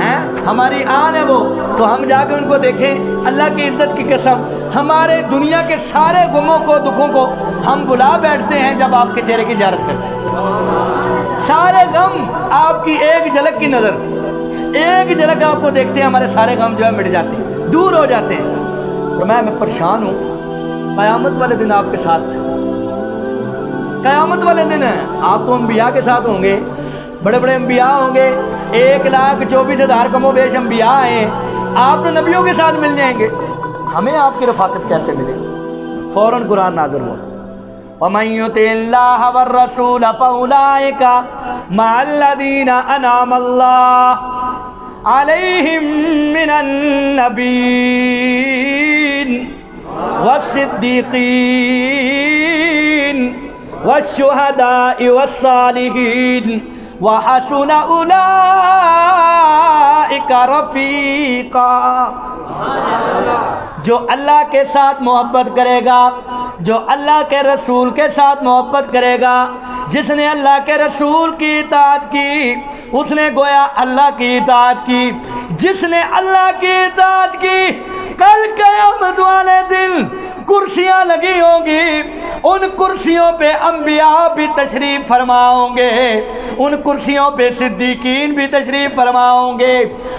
ہیں ہماری آن ہے وہ، تو ہم جا کے ان کو دیکھیں، اللہ کی عزت کی قسم ہمارے دنیا کے سارے غموں کو دکھوں کو ہم بلا بیٹھتے ہیں جب آپ کے چہرے کی زیارت کرتے ہیں۔ سارے غم آپ کی ایک جھلک کی نظر، ایک جھلک آپ کو دیکھتے ہیں، ہمارے سارے غم جو ہے مٹ جاتے ہیں، دور ہو جاتے ہیں۔ تو میں پریشان ہوں، قیامت والے دن آپ کے ساتھ، قیامت والے دن آپ تو انبیاء کے ساتھ ہوں گے، بڑے بڑے انبیاء ہوں گے، 1,24,000 کم و بیش انبیاء ہیں، آپ تو نبیوں کے ساتھ مل جائیں گے، ہمیں آپ کی رفاقت کیسے ملے؟ فوراً قرآن نازل ہوا، وَمَن يُطِعِ اللَّهَ وَالرَّسُولَ فَأُولَٰئِكَ مَعَ الَّذِينَ أَنْعَمَ اللَّهُ عَلَيْهِم مِّنَ النَّبِيِّينَ وَالصِّدِّيقِينَ وَالشُّهَدَاءِ وَالصَّالِحِينَ وَحَسُنَ أُولَٰئِكَ رَفِيقًا۔ جو اللہ کے ساتھ محبت کرے گا، جو اللہ کے رسول کے ساتھ محبت کرے گا، جس نے اللہ کے رسول کی اطاعت کی اس نے گویا اللہ کی اطاعت کی، جس نے اللہ کی اطاعت کی کل قیامت والے دن کرسیاں لگی ہوں گی، ان کرسیوں پہ انبیاء بھی تشریف فرما ہوں گے، ان کرسیوں پہ صدیقین بھی تشریف فرما ہوں گے،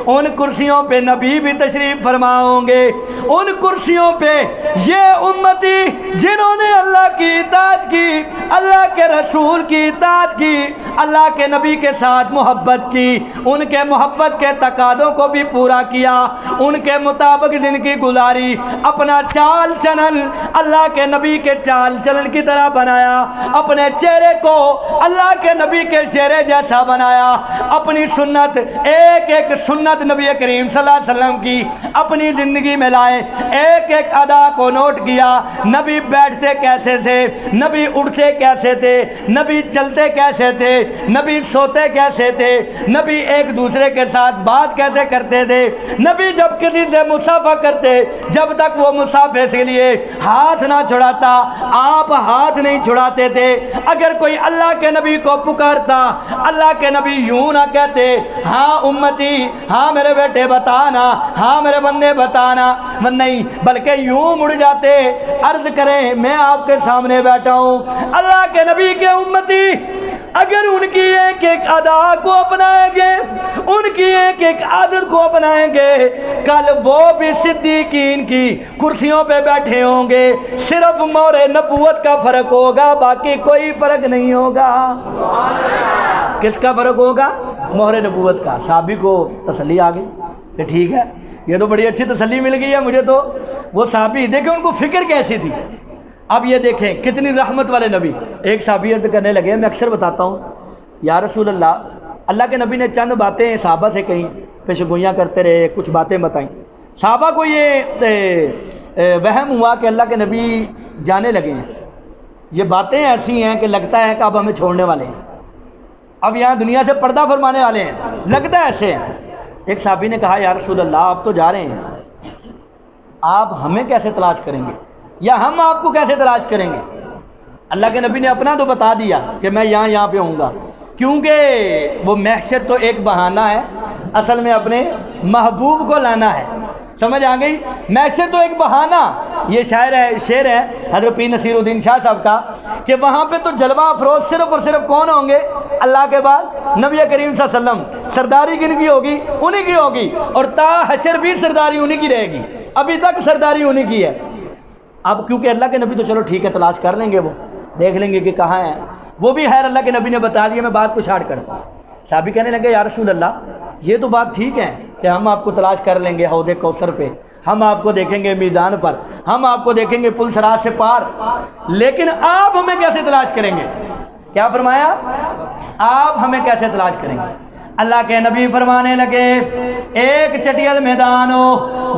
ان کرسیوں پہ نبی بھی تشریف فرما ہوں گے، ان کرسیوں پہ یہ امتی جنہوں نے اللہ کی اطاعت کی، اللہ کے رسول کی اطاعت کی، اللہ کے نبی کے ساتھ محبت کی، ان کے محبت کے تقاضوں کو بھی پورا کیا، ان کے مطابق زندگی گزاری، اپنا چال چلن اللہ کے نبی کے چال چلن کی طرح بنایا، اپنے چہرے کو اللہ کے نبی کے چہرے جیسا بنایا، اپنی سنت ایک ایک سنت نبی کریم صلی اللہ علیہ وسلم کی اپنی زندگی میں لائے، ایک ایک ادا کو نوٹ کیا، نبی بیٹھتے کیسے تھے، نبی اٹھتے کیسے تھے، نبی چلتے کیسے تھے، نبی سوتے کیسے تھے، نبی ایک دوسرے کے ساتھ بات کیسے کرتے تھے، نبی جب کسی سے مصافحہ کرتے جب تک وہ مصافحے کے لیے ہاتھ نہ چھڑاتا آپ ہاتھ نہیں چھڑاتے تھے، اگر کوئی اللہ کے نبی کو پکارتا اللہ کے نبی یوں نہ کہتے ہاں امتی، ہاں میرے بیٹے بتانا، ہاں میرے بندے بتانا، نہیں بلکہ یوں مڑ جاتے، عرض کریں میں آپ کے سامنے بیٹھا ہوں، اللہ کے نبی کے امتی اگر ان کی ایک ایک ادا کو اپنائیں گے، ان کی ایک ایک عادت کو اپنائیں گے، کل وہ بھی صدیقین کی کرسیوں پہ بیٹھے ہوں گے، صرف مہر نبوت کا فرق ہوگا، باقی کوئی فرق نہیں ہوگا۔ کس کا فرق ہوگا؟ مہر نبوت کا۔ صحابی کو تسلی آ گئی کہ ٹھیک ہے، یہ تو بڑی اچھی تسلی مل گئی ہے مجھے تو۔ وہ صحابی دیکھیں ان کو فکر کیسی تھی، اب یہ دیکھیں کتنی رحمت والے نبی۔ ایک صحابی عرض کرنے لگے، میں اکثر بتاتا ہوں یا رسول اللہ، اللہ کے نبی نے چند باتیں صحابہ سے کہیں، پیشگوئیاں کرتے رہے، کچھ باتیں بتائیں، صحابہ کو یہ وہم ہوا کہ اللہ کے نبی جانے لگے ہیں، یہ باتیں ایسی ہیں کہ لگتا ہے کہ اب ہمیں چھوڑنے والے ہیں، اب یہاں دنیا سے پردہ فرمانے والے ہیں، لگتا ہے ایسے ہیں۔ ایک صحابی نے کہا یا رسول اللہ آپ تو جا رہے ہیں، آپ ہمیں کیسے تلاش کریں گے یا ہم آپ کو کیسے تلاش کریں گے؟ اللہ کے نبی نے اپنا تو بتا دیا کہ میں یہاں پہ ہوں گا، کیونکہ وہ محشر تو ایک بہانہ ہے، اصل میں اپنے محبوب کو لانا ہے، سمجھ آ گئی؟ محشر تو ایک بہانہ، یہ شعر ہے حضرت پیر نصیر الدین شاہ صاحب کا کہ وہاں پہ تو جلوہ افروز صرف اور صرف کون ہوں گے؟ اللہ کے بعد نبی کریم صلی اللہ علیہ وسلم، سرداری کن کی ہوگی؟ انہی کی ہوگی، اور تا حشر بھی سرداری انہی کی رہے گی، ابھی تک سرداری انہی کی ہے۔ اب کیونکہ اللہ کے نبی تو چلو ٹھیک ہے تلاش کر لیں گے، وہ دیکھ لیں گے کہ کہاں ہے، وہ بھی خیر اللہ کے نبی نے بتا دیا، میں بات کو چھاڑ کر صحابی کہنے لگے یا رسول اللہ یہ تو بات ٹھیک ہے کہ ہم آپ کو تلاش کر لیں گے حوض کوثر پہ، ہم آپ کو دیکھیں گے میزان پر، ہم آپ کو دیکھیں گے پل صراط سے پار، لیکن آپ ہمیں کیسے تلاش کریں گے؟ کیا فرمایا؟ آپ ہمیں کیسے تلاش کریں گے؟ اللہ کے نبی فرمانے لگے ایک چٹیل میدان ہو،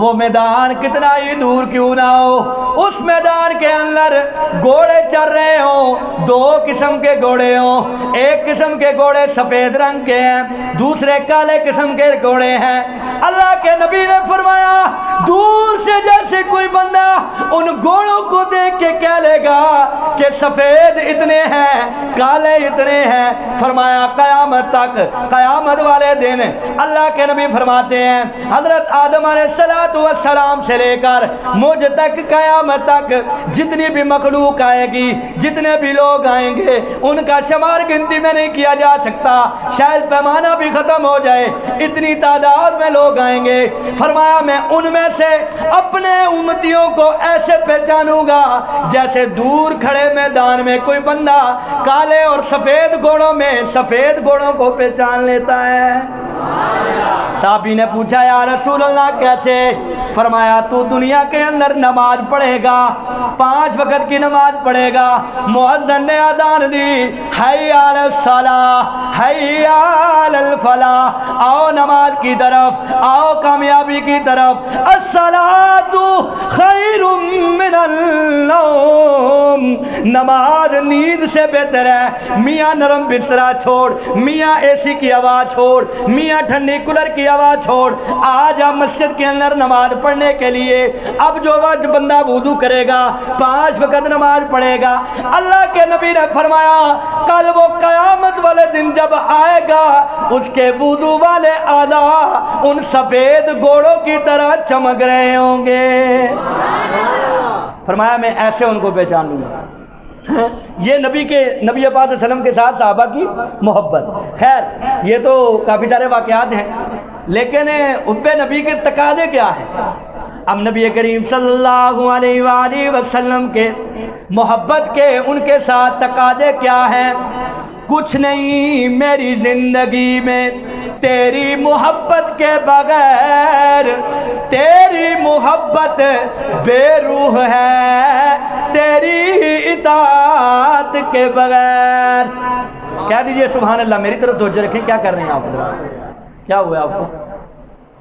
وہ میدان کتنا ہی دور کیوں نہ ہو، اس میدان کے اندر گھوڑے چر رہے ہوں، دو قسم کے گھوڑے ہوں، ایک قسم کے گھوڑے سفید رنگ کے ہیں، دوسرے کالے قسم کے گھوڑے ہیں۔ اللہ کے نبی نے فرمایا دور سے جیسے کوئی بندہ ان گھوڑوں کو دیکھ کے کہہ لے گا کہ سفید اتنے ہیں، کالے اتنے ہیں۔ فرمایا قیامت تک، قیامت والے دن اللہ کے نبی فرماتے ہیں حضرت آدم علیہ السلام سے لے کر مجھ تک قیامت تک جتنی بھی مخلوق آئے گی، جتنے بھی لوگ آئیں گے، ان کا شمار گنتی میں نہیں کیا جا سکتا، شاید پیمانہ بھی ختم ہو جائے، اتنی تعداد میں لوگ آئیں گے۔ فرمایا میں ان میں سے اپنے امتیوں کو ایسے پہچانوں گا جیسے دور کھڑے میدان میں کوئی بندہ کالے اور سفید گھوڑوں میں سفید گھوڑوں کو پہچان لیتا ہے۔ صحابی نے پوچھا یا رسول اللہ کیسے؟ فرمایا تو دنیا کے اندر نماز پڑھے گا، 5 وقت کی نماز پڑھے گا، مؤذن نے اذان دی، حی علی الصلاۃ حی علی الفلاح، آؤ نماز کی طرف، آؤ کامیابی کی طرف، الصلاۃ خیر من النوم، نماز نیند سے بہتر ہے۔ میاں نرم بسترا چھوڑ، میاں اے سی کی آواز چھوڑ، میاں ٹھنڈی کولر کی آواز چھوڑ، آ جا مسجد کے اندر نماز پڑھنے کے لیے۔ اب جو وقت بندہ وضو کرے گا، 5 وقت نماز پڑھے گا، اللہ کے نبی نے فرمایا کل وہ قیامت والے دن جب آئے گا اس کے وضو والے اعضاء ان سفید گھوڑوں کی طرح چمک رہے ہوں گے۔ فرمایا میں ایسے ان کو پہچان لوں گا۔ یہ نبی پاک صلی اللہ علیہ وسلم کے ساتھ صحابہ کی محبت۔ خیر یہ تو کافی سارے واقعات ہیں، لیکن حب نبی کے تقاضے کیا ہیں؟ اب نبی کریم صلی اللہ علیہ وآلہ وسلم کے محبت کے ان کے ساتھ تقاضے کیا ہیں؟ کچھ نہیں میری زندگی میں تیری محبت کے بغیر، تیری محبت بے روح ہے تیری اطاعت کے بغیر۔ کہہ دیجئے سبحان اللہ، میری طرف توجہ رکھیں، کیا کر رہے ہیں آپ؟ کیا ہوا آپ کو؟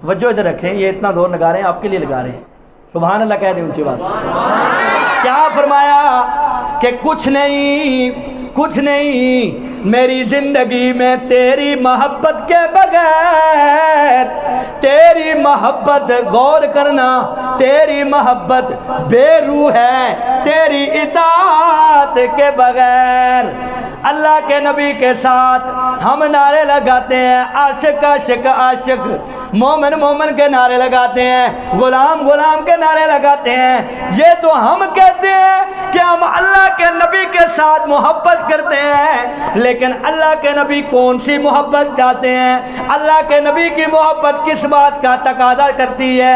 توجہ ادھر رکھیں، یہ اتنا دور لگا رہے ہیں آپ کے لیے لگا رہے ہیں، سبحان اللہ کہہ دیں اونچی بات۔ کیا فرمایا کہ کچھ نہیں میری زندگی میں تیری محبت کے بغیر، تیری محبت غور کرنا، تیری محبت بے روح ہے تیری اطاعت کے بغیر۔ اللہ کے نبی کے ساتھ ہم نعرے لگاتے ہیں، عاشق عاشق عاشق، مومن مومن کے نعرے لگاتے ہیں، غلام غلام کے نعرے لگاتے ہیں۔ یہ تو ہم کہتے ہیں کہ ہم اللہ کے نبی کے ساتھ محبت کرتے ہیں، لیکن اللہ کے نبی کون سی محبت چاہتے ہیں؟ اللہ کے نبی کی محبت کس بات کا تقاضا کرتی ہے؟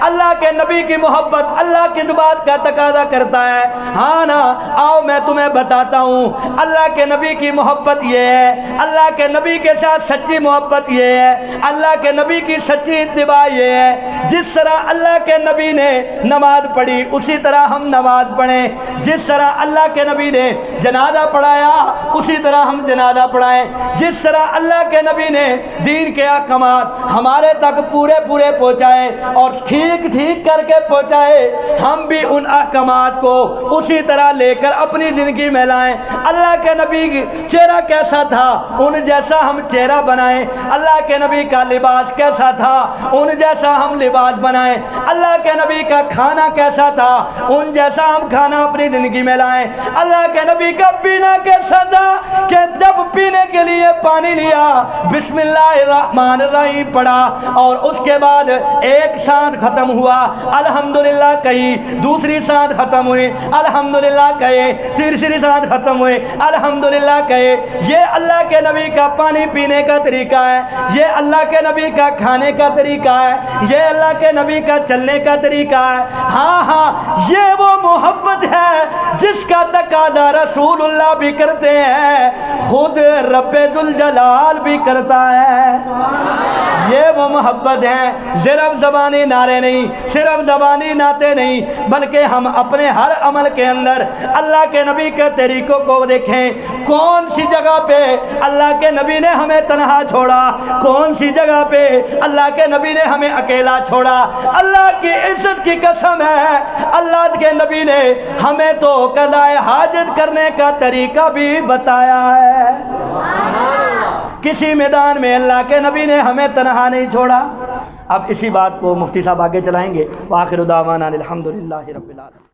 اللہ کے نبی کی محبت اللہ کس بات کا تقاضا کرتا ہے؟ ہاں نا، آؤ میں تمہیں بتاتا ہوں۔ اللہ کے نبی کی محبت یہ ہے، اللہ کے نبی کے ساتھ سچی محبت یہ ہے، اللہ کے نبی کی سچی اتباع یہ ہے، جس طرح اللہ کے نبی نے نماز پڑھی اسی طرح ہم نماز پڑھیں، جس طرح اللہ کے نبی نے جنازہ پڑھایا اسی طرح ہم جنازہ پڑھائیں، جس طرح اللہ کے نبی نے دین کے احکامات ہمارے تک پورے پہنچائے اور ٹھیک کر کے پہنچائے، ہم بھی ان احکامات کو اسی طرح لے کر اپنی زندگی میں لائیں۔ اللہ کے نبی چہرہ کیسا تھا ان جیسا ہم چہرہ بنائیں، اللہ کے نبی کا لباس کیسا تھا ان جیسا ہم لباس بنائیں، اللہ کے نبی کا کھانا کیسا تھا ان جیسا ہم کھانا اپنی زندگی میں لائیں، اللہ کے نبی کا پینا کیسا تھا کہ جب پینے کے لیے پانی لیا بسم اللہ الرحمن الرحیم پڑھا اور اس کے بعد ایک سانس ختم ہوا الحمدللہ کہی، دوسری سانس ختم ہوئی الحمدللہ کہے، تیسری سانس ختم ہوئی الحمدللہ کہے۔ یہ اللہ کے نبی کا پانی پینے کا طریقہ ہے، یہ اللہ کے نبی کا کھانے کا طریقہ ہے، یہ اللہ کے نبی کا چلنے کا طریقہ ہے۔ ہاں یہ وہ محبت ہے جس کا تقاضا رسول اللہ بھی کرتے ہیں، خود رب ذوالجلال بھی کرتا ہے۔ یہ وہ محبت ہے، صرف زبانی نعرے نہیں، صرف زبانی نعتیں نہیں، بلکہ ہم اپنے ہر عمل کے اندر اللہ کے نبی کے طریقوں کو دیکھیں۔ کون سی جگہ پہ اللہ کے نبی نے ہمیں تنہا چھوڑا، کون سی جگہ پہ اللہ کے نبی نے ہمیں اکیلا چھوڑا۔ اللہ کی عزت کی قسم ہے، اللہ کے نبی نے ہمیں تو قضائے حاجت کرنے کا طریقہ بھی بتایا ہے۔ کسی میدان میں اللہ کے نبی نے ہمیں تنہا نہیں چھوڑا۔ اب اسی بات کو مفتی صاحب آگے چلائیں گے۔ وآخر دعوانا الحمدللہ رب العالمین۔